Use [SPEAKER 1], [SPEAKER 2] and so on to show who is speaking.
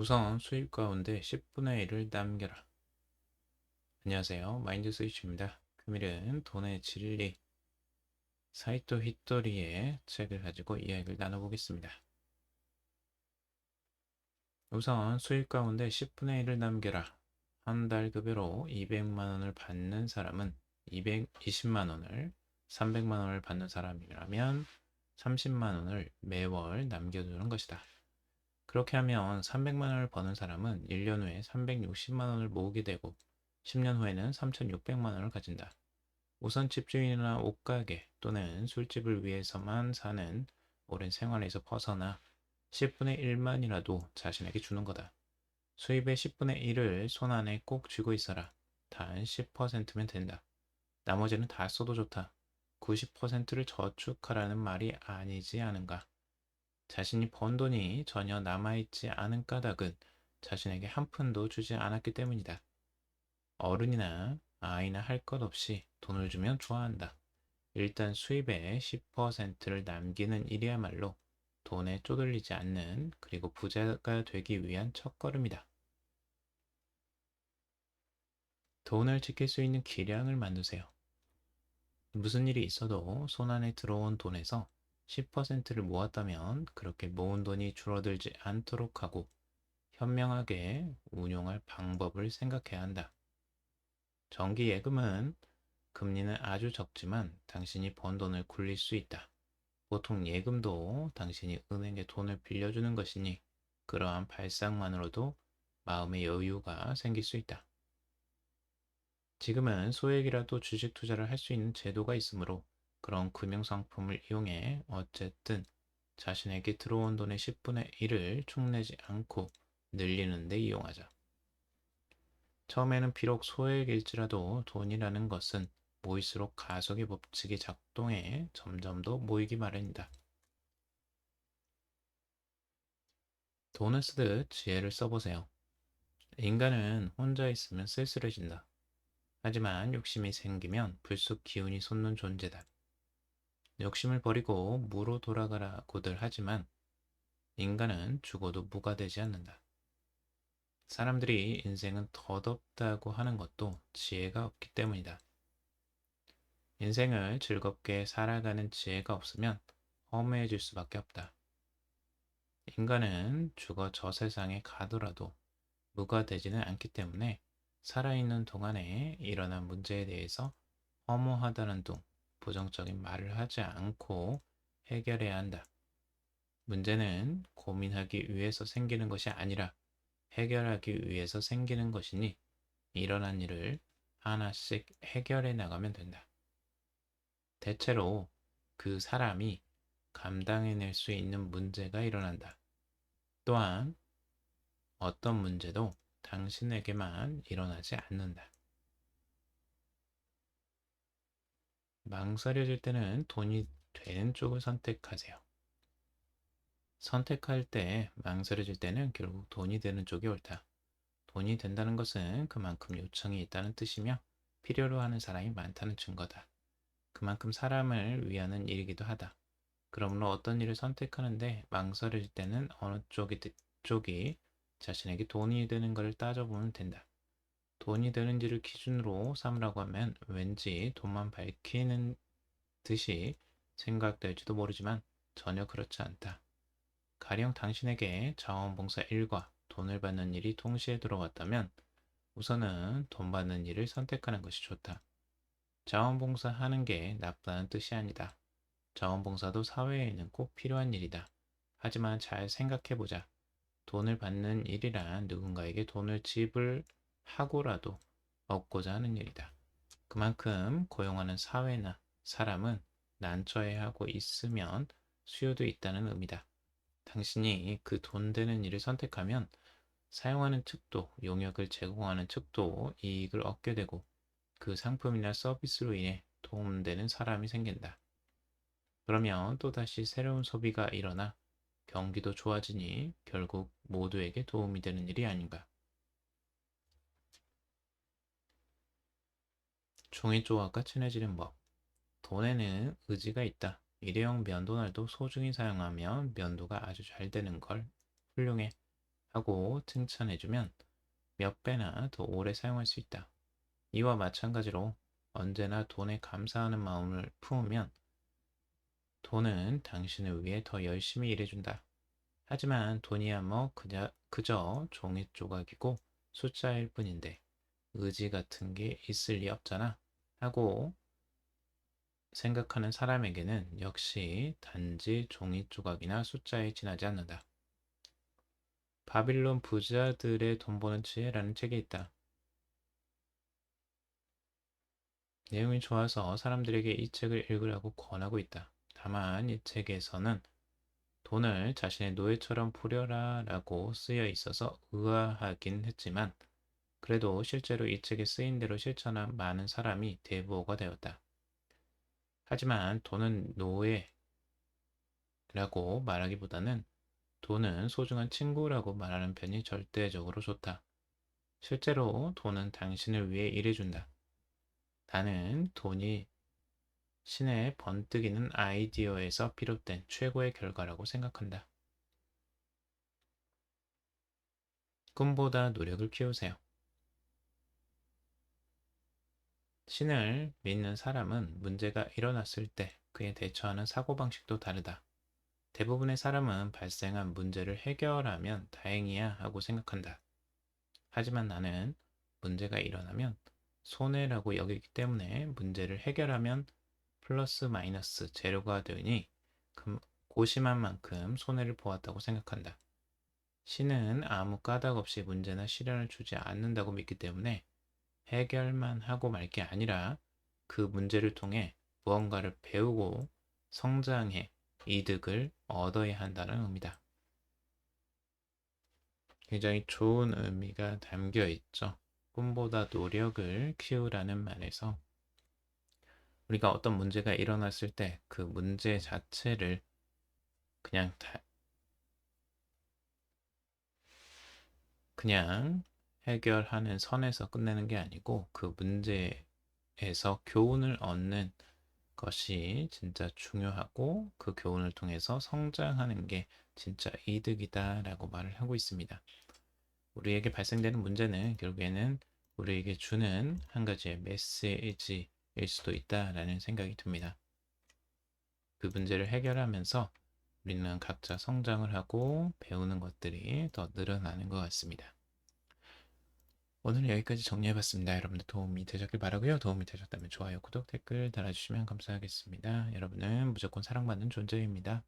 [SPEAKER 1] 우선 수입 가운데 10분의 1을 남겨라. 안녕하세요. 마인드 스위치입니다. 금일은 돈의 진리, 사이토 히토리의 책을 가지고 이야기를 나눠보겠습니다. 우선 수입 가운데 10분의 1을 남겨라. 한 달 급여로 200만 원을 받는 사람은 220만 원을, 300만 원을 받는 사람이라면 30만 원을 매월 남겨두는 것이다. 그렇게 하면 300만 원을 버는 사람은 1년 후에 360만 원을 모으게 되고 10년 후에는 3,600만 원을 가진다. 우선 집주인이나 옷가게 또는 술집을 위해서만 사는 오랜 생활에서 벗어나 10분의 1만이라도 자신에게 주는 거다. 수입의 10분의 1을 손안에 꼭 쥐고 있어라. 단 10%면 된다. 나머지는 다 써도 좋다. 90%를 저축하라는 말이 아니지 않은가. 자신이 번 돈이 전혀 남아있지 않은 까닭은 자신에게 한 푼도 주지 않았기 때문이다. 어른이나 아이나 할 것 없이 돈을 주면 좋아한다. 일단 수입의 10%를 남기는 일이야말로 돈에 쪼들리지 않는 그리고 부자가 되기 위한 첫걸음이다. 돈을 지킬 수 있는 기량을 만드세요. 무슨 일이 있어도 손안에 들어온 돈에서 10%를 모았다면 그렇게 모은 돈이 줄어들지 않도록 하고 현명하게 운용할 방법을 생각해야 한다. 정기 예금은 금리는 아주 적지만 당신이 번 돈을 굴릴 수 있다. 보통 예금도 당신이 은행에 돈을 빌려주는 것이니 그러한 발상만으로도 마음의 여유가 생길 수 있다. 지금은 소액이라도 주식 투자를 할 수 있는 제도가 있으므로 그런 금융상품을 이용해 어쨌든 자신에게 들어온 돈의 10분의 1을 축내지 않고 늘리는 데 이용하자. 처음에는 비록 소액일지라도 돈이라는 것은 모일수록 가속의 법칙이 작동해 점점 더 모이기 마련이다. 돈을 쓰듯 지혜를 써보세요. 인간은 혼자 있으면 쓸쓸해진다. 하지만 욕심이 생기면 불쑥 기운이 솟는 존재다. 욕심을 버리고 무로 돌아가라고들 하지만 인간은 죽어도 무가 되지 않는다. 사람들이 인생은 덧없다고 하는 것도 지혜가 없기 때문이다. 인생을 즐겁게 살아가는 지혜가 없으면 허무해질 수밖에 없다. 인간은 죽어 저 세상에 가더라도 무가 되지는 않기 때문에 살아있는 동안에 일어난 문제에 대해서 허무하다는 둥 부정적인 말을 하지 않고 해결해야 한다. 문제는 고민하기 위해서 생기는 것이 아니라 해결하기 위해서 생기는 것이니 일어난 일을 하나씩 해결해 나가면 된다. 대체로 그 사람이 감당해낼 수 있는 문제가 일어난다. 또한 어떤 문제도 당신에게만 일어나지 않는다. 망설여질 때는 돈이 되는 쪽을 선택하세요. 선택할 때 망설여질 때는 결국 돈이 되는 쪽이 옳다. 돈이 된다는 것은 그만큼 요청이 있다는 뜻이며 필요로 하는 사람이 많다는 증거다. 그만큼 사람을 위하는 일이기도 하다. 그러므로 어떤 일을 선택하는데 망설여질 때는 어느 쪽이 자신에게 돈이 되는 것을 따져보면 된다. 돈이 되는지를 기준으로 삼으라고 하면 왠지 돈만 밝히는 듯이 생각될지도 모르지만 전혀 그렇지 않다. 가령 당신에게 자원봉사 일과 돈을 받는 일이 동시에 들어왔다면 우선은 돈 받는 일을 선택하는 것이 좋다. 자원봉사 하는 게 나쁘다는 뜻이 아니다. 자원봉사도 사회에는 꼭 필요한 일이다. 하지만 잘 생각해보자. 돈을 받는 일이란 누군가에게 돈을 지불하고라도 얻고자 하는 일이다. 그만큼 고용하는 사회나 사람은 난처해하고 있으면 수요도 있다는 의미다. 당신이 그 돈 되는 일을 선택하면 사용하는 측도 용역을 제공하는 측도 이익을 얻게 되고 그 상품이나 서비스로 인해 도움되는 사람이 생긴다. 그러면 또다시 새로운 소비가 일어나 경기도 좋아지니 결국 모두에게 도움이 되는 일이 아닌가. 종이 조각과 친해지는 법. 돈에는 의지가 있다. 일회용 면도날도 소중히 사용하면 면도가 아주 잘 되는 걸 훌륭해. 하고 칭찬해주면 몇 배나 더 오래 사용할 수 있다. 이와 마찬가지로 언제나 돈에 감사하는 마음을 품으면 돈은 당신을 위해 더 열심히 일해준다. 하지만 돈이야 뭐 그저 종이 조각이고 숫자일 뿐인데 의지 같은 게 있을 리 없잖아. 하고 생각하는 사람에게는 역시 단지 종이 조각이나 숫자에 지나지 않는다. 바빌론 부자들의 돈 버는 지혜라는 책이 있다. 내용이 좋아서 사람들에게 이 책을 읽으라고 권하고 있다. 다만 이 책에서는 돈을 자신의 노예처럼 부려라 라고 쓰여 있어서 의아하긴 했지만 그래도 실제로 이 책에 쓰인 대로 실천한 많은 사람이 대부호가 되었다. 하지만 돈은 노예라고 말하기보다는 돈은 소중한 친구라고 말하는 편이 절대적으로 좋다. 실제로 돈은 당신을 위해 일해준다. 나는 돈이 신의 번뜩이는 아이디어에서 비롯된 최고의 결과라고 생각한다. 꿈보다 노력을 키우세요. 신을 믿는 사람은 문제가 일어났을 때 그에 대처하는 사고방식도 다르다. 대부분의 사람은 발생한 문제를 해결하면 다행이야 하고 생각한다. 하지만 나는 문제가 일어나면 손해라고 여기기 때문에 문제를 해결하면 플러스 마이너스 제로가 되니 고심한 만큼 손해를 보았다고 생각한다. 신은 아무 까닭 없이 문제나 시련을 주지 않는다고 믿기 때문에 해결만 하고 말 게 아니라 그 문제를 통해 무언가를 배우고 성장해 이득을 얻어야 한다는 의미다. 굉장히 좋은 의미가 담겨 있죠. 꿈보다 노력을 키우라는 말에서 우리가 어떤 문제가 일어났을 때 그 문제 자체를 그냥 그냥 해결하는 선에서 끝내는 게 아니고 그 문제에서 교훈을 얻는 것이 진짜 중요하고 그 교훈을 통해서 성장하는 게 진짜 이득이다라고 말을 하고 있습니다. 우리에게 발생되는 문제는 결국에는 우리에게 주는 한 가지의 메시지일 수도 있다라는 생각이 듭니다. 그 문제를 해결하면서 우리는 각자 성장을 하고 배우는 것들이 더 늘어나는 것 같습니다. 오늘 여기까지 정리해봤습니다. 여러분들 도움이 되셨길 바라고요. 도움이 되셨다면 좋아요, 구독, 댓글 달아주시면 감사하겠습니다. 여러분은 무조건 사랑받는 존재입니다.